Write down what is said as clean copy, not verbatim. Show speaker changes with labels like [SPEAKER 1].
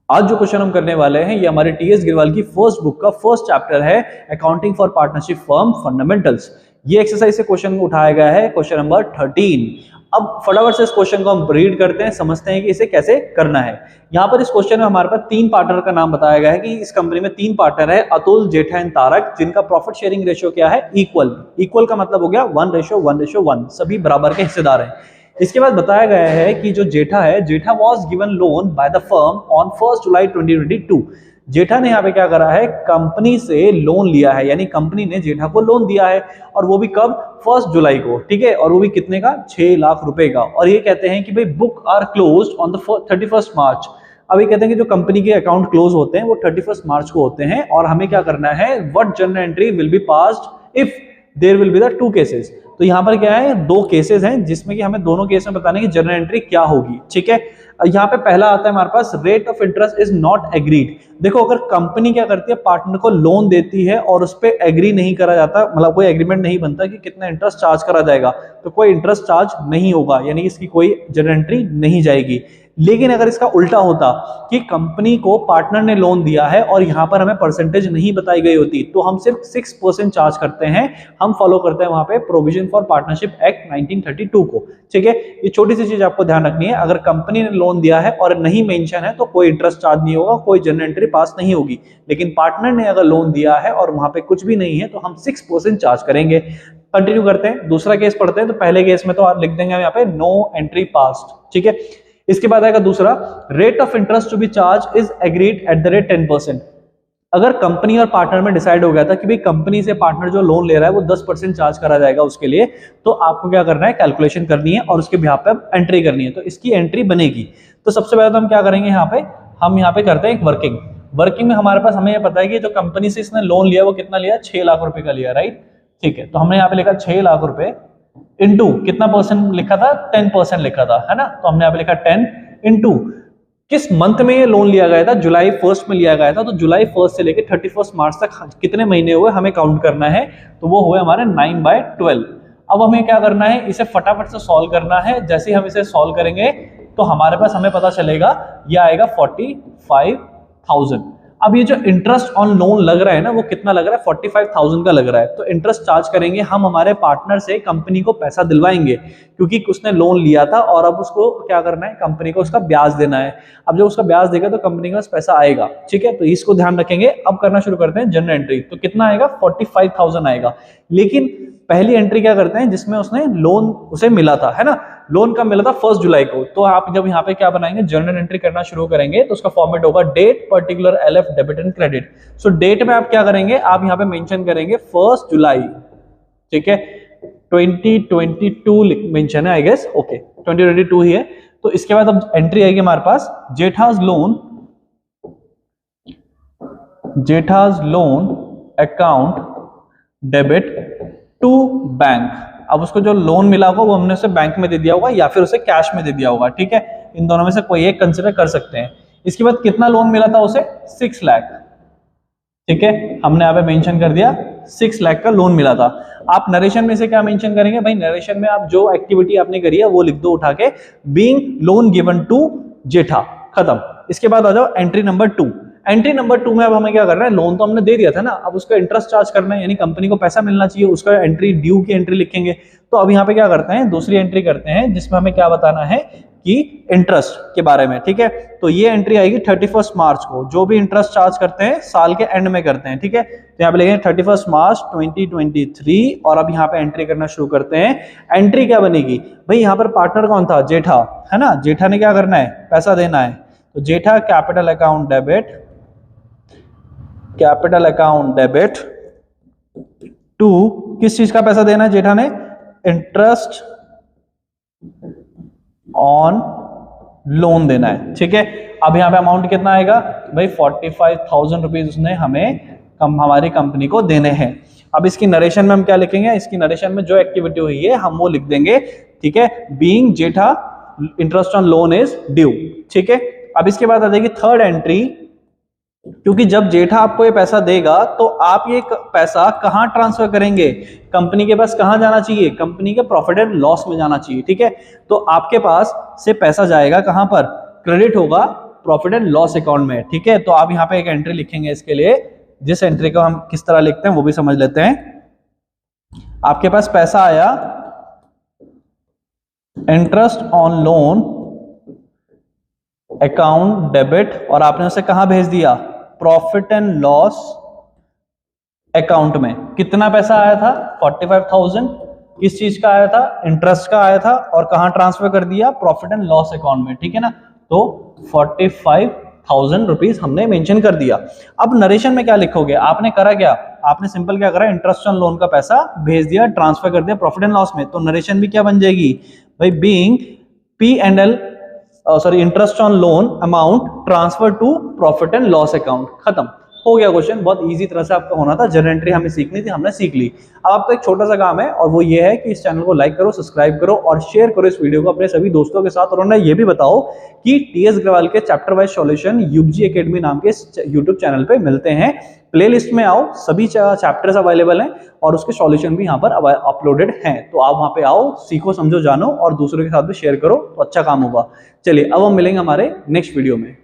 [SPEAKER 1] आज जो क्वेश्चन हम करने वाले हैं ये हमारे टीएस गिरवाल की फर्स्ट बुक का फर्स्ट चैप्टर है, accounting for partnership firm fundamentals. ये एक्सरसाइज से क्वेश्चन उठाया गया है, क्वेश्चन नंबर 13। अब फटाफट से इस क्वेश्चन को हम रीड करते हैं, समझते हैं कि इसे कैसे करना है। यहाँ पर इस क्वेश्चन में हमारे पास 3 पार्टनर का नाम बताया गया है कि इस कंपनी में 3 पार्टनर है, अतुल, जेठा एंड तारक, जिनका प्रॉफिट शेयरिंग रेशियो क्या है, इक्वल। इक्वल का मतलब हो गया 1:1:1, सभी बराबर के हिस्सेदार हैं। इसके बाद बताया गया है कि जो जेठा है, Jetha was given loan by the firm on 1 July 2022। Jetha ने यहाँ पे क्या करा है, कंपनी से लोन लिया है, यानी कंपनी ने जेठा को लोन दिया है, और वो भी कब, 1 जुलाई को, ठीक है। और वो भी कितने का, 6 लाख रुपए का। और ये कहते हैं कि भाई book are closed on the 31 March. अब ये कहते हैं कि जो कंपनी के अकाउंट क्लोज होते हैं वो 31 मार्च को होते हैं, और हमें क्या करना है, what journal entry will be passed if there will be the 2 cases. तो यहाँ पर क्या है, 2 केसेस हैं जिसमें कि हमें दोनों केस में बताना है कि जर्नल एंट्री क्या होगी, ठीक है। यहाँ पे पहला आता है हमारे पास, rate of interest is not agreed. देखो, अगर कंपनी क्या करती है, पार्टनर को लोन देती है और उस पर एग्री नहीं करा जाता, मतलब कोई एग्रीमेंट नहीं बनता कि कितना इंटरेस्ट चार्ज करा जाएगा, तो कोई इंटरेस्ट चार्ज नहीं होगा, यानी इसकी कोई जर्नल एंट्री नहीं जाएगी। लेकिन अगर इसका उल्टा होता कि कंपनी को पार्टनर ने लोन दिया है और यहां पर हमें परसेंटेज नहीं बताई गई होती, तो हम सिर्फ 6% चार्ज करते हैं, हम फॉलो करते हैं वहां पे प्रोविजन फॉर पार्टनरशिप एक्ट 1932 को, ठीक है। ये छोटी सी चीज आपको ध्यान रखनी है, अगर कंपनी ने लोन दिया है और नहीं मेंशन है तो कोई इंटरेस्ट चार्ज नहीं होगा, कोई जर्नल एंट्री पास नहीं होगी। लेकिन पार्टनर ने अगर लोन दिया है और वहां पे कुछ भी नहीं है तो हम 6% चार्ज करेंगे। कंटिन्यू करते हैं, दूसरा केस पढ़ते हैं। तो पहले केस में तो आप लिख देंगे हम यहाँ पे नो एंट्री पास्ड, ठीक है। इसके बाद आएगा दूसरा, rate of interest to be charge is agreed at the rate 10%। अगर कंपनी और पार्टनर में डिसाइड हो गया था कि भाई कंपनी से पार्टनर जो लोन ले रहा है वो 10% चार्ज करा जाएगा उसके लिए, तो आपको क्या करना है, कैलकुलेशन करनी है और उसके बिहाफ पे एंट्री करनी है, तो इसकी एंट्री बनेगी। तो सबसे पहले तो हम क्या करेंगे, हम यहाँ पे करते हैं एक वर्किंग में हमारे पास, हमें ये पता है कि जो कंपनी से इसने लोन लिया वो कितना लिया, 6 लाख रुपए का लिया, राइट, ठीक है। तो हमने यहाँ पे लिखा 6 लाख रुपए इंटू कितना परसेंट लिखा था, 10% लिखा था, है ना। तो हमने यहाँ पे लिखा 10 इंटू किस मंथ में ये लोन लिया गया था, जुलाई 1 में लिया गया था, तो जुलाई 1 से लेकर 31 मार्च तक कितने महीने हुए हमें काउंट करना है, तो वो हुए हमारे 9/12। अब हमें क्या करना है, इसे फटाफट से सॉल्व करना है। जैसे ही हम इसे सॉल्व करेंगे तो हमारे पास हमें पता चलेगा ये आएगा 45,000। अब ये जो इंटरेस्ट ऑन लोन लग रहा है ना, वो कितना लग रहा है, 45,000 का लग रहा है। तो इंटरेस्ट चार्ज करेंगे हम हमारे पार्टनर से, कंपनी को पैसा दिलवाएंगे क्योंकि उसने लोन लिया था और अब उसको क्या करना है, कंपनी को उसका ब्याज देना है। अब जब उसका ब्याज देगा तो कंपनी के पास पैसा आएगा, ठीक है। तो इसको ध्यान रखेंगे। अब करना शुरू करते हैं जर्नल एंट्री। तो कितना आएगा, 45,000 आएगा। लेकिन पहली एंट्री क्या करते हैं, जिसमें उसने लोन उसे मिला था, है ना, लोन कब मिला था, 1 जुलाई को। तो आप जब यहाँ पे क्या बनाएंगे, जर्नल एंट्री करना शुरू करेंगे तो उसका फॉर्मेट होगा date particular LF debit and credit. So date में आप क्या करेंगे, आप यहाँ पे मेंशन करेंगे 1 जुलाई, ठीक है। 2022 मेंशन है, आई गेस, ओके, 2022 ही है। तो इसके बाद अब एंट्री आएगी हमारे पास, Jetha's loan account debit to bank. अब उसको जो लोन मिला होगा वो हमने उसे बैंक में दे दिया होगा या फिर उसे कैश में दे दिया होगा, ठीक है। इन दोनों में से कोई एक कंसिडर कर सकते हैं। इसके बाद कितना लोन मिला था उसे, 6 लाख, ठीक है। हमने यहाँ पे मेंशन कर दिया 6 लाख का लोन मिला था। आप नरेशन में से क्या मेंशन करेंगे, भाई नरेशन में आप जो एक्टिविटी आपने करी है वो लिख दो उठा के, बीइंग लोन गिवन टू जेठा, खत्म। इसके बाद आ जाओ एंट्री नंबर 2। एंट्री नंबर 2 में अब हमें क्या करना है, लोन तो हमने दे दिया था ना, अब उसका इंटरेस्ट चार्ज करना है, यानी कंपनी को पैसा मिलना चाहिए, उसका एंट्री ड्यू की एंट्री लिखेंगे। तो अब यहाँ पे क्या करते हैं, दूसरी एंट्री करते हैं जिसमें हमें क्या बताना है कि इंटरेस्ट के बारे में, ठीक है। तो ये एंट्री आएगी 31 मार्च को, जो भी इंटरेस्ट चार्ज करते हैं साल के एंड में करते हैं, ठीक है। तो यहाँ पे लिखेंगे 31 मार्च 2023, और अब यहाँ पे एंट्री करना शुरू करते हैं। एंट्री क्या बनेगी, भाई यहाँ पर पार्टनर कौन था, जेठा, है ना। जेठा ने क्या करना है, पैसा देना है। तो जेठा कैपिटल अकाउंट डेबिट टू, किस चीज का पैसा देना है जेठा ने, इंटरेस्ट ऑन लोन देना है, ठीक है। अब यहाँ पे अमाउंट कितना आएगा, भाई 45,000 रुपीज उसने हमारी कंपनी को देने हैं। अब इसकी नरेशन में हम क्या लिखेंगे, इसकी नरेशन में जो एक्टिविटी हुई है हम वो लिख देंगे, ठीक है। Being Jetha interest on loan is due, ठीक है। अब इसके बाद आ जाएगी थर्ड एंट्री, क्योंकि जब जेठा आपको ये पैसा देगा तो आप ये पैसा कहां ट्रांसफर करेंगे, कंपनी के पास कहां जाना चाहिए, कंपनी के प्रॉफिट एंड लॉस में जाना चाहिए, ठीक है। तो आपके पास से पैसा जाएगा कहां पर, क्रेडिट होगा प्रॉफिट एंड लॉस अकाउंट में। ठीक है, तो आप यहाँ पे एक एंट्री लिखेंगे इसके लिए, जिस एंट्री को हम किस तरह लिखते हैं वो भी समझ लेते हैं। आपके पास पैसा आया, interest on loan account debit, और आपने उसे कहां भेज दिया, प्रॉफिट एंड लॉस अकाउंट में। कितना पैसा आया था, 45,000। किस चीज का आया था, इंटरेस्ट का आया था, और कहां ट्रांसफर कर दिया, प्रॉफिट एंड लॉस अकाउंट में। ठीक है ना, तो 45,000 रुपीज हमने मेंशन कर दिया। अब नरेशन में क्या लिखोगे, आपने करा क्या, आपने सिंपल क्या करा, इंटरेस्ट ऑन लोन का पैसा भेज दिया, ट्रांसफर कर दिया प्रॉफिट एंड लॉस में। तो नरेशन भी क्या बन जाएगी भाई, being P&L interest on loan amount transfer to profit and loss account. खत्म हो गया क्वेश्चन, बहुत इजी तरह से आपका होना था। जर्नल एंट्री हमें सीखनी थी, हमने सीख ली। अब आपका एक छोटा सा काम है, और वो ये है कि इस चैनल को लाइक करो, सब्सक्राइब करो और शेयर करो इस वीडियो को अपने सभी दोस्तों के साथ। और उन्हें ये भी बताओ कि टीएस अग्रवाल के chapter wise solution UG academy नाम के यूट्यूब चैनल पे मिलते हैं। प्लेलिस्ट में आओ, सभी चैप्टर्स अवेलेबल हैं और उसके सॉल्यूशन भी यहाँ पर अपलोडेड हैं। तो आप वहाँ पे आओ, सीखो, समझो, जानो और दूसरों के साथ भी शेयर करो, तो अच्छा काम होगा। चलिए अब हम मिलेंगे हमारे नेक्स्ट वीडियो में।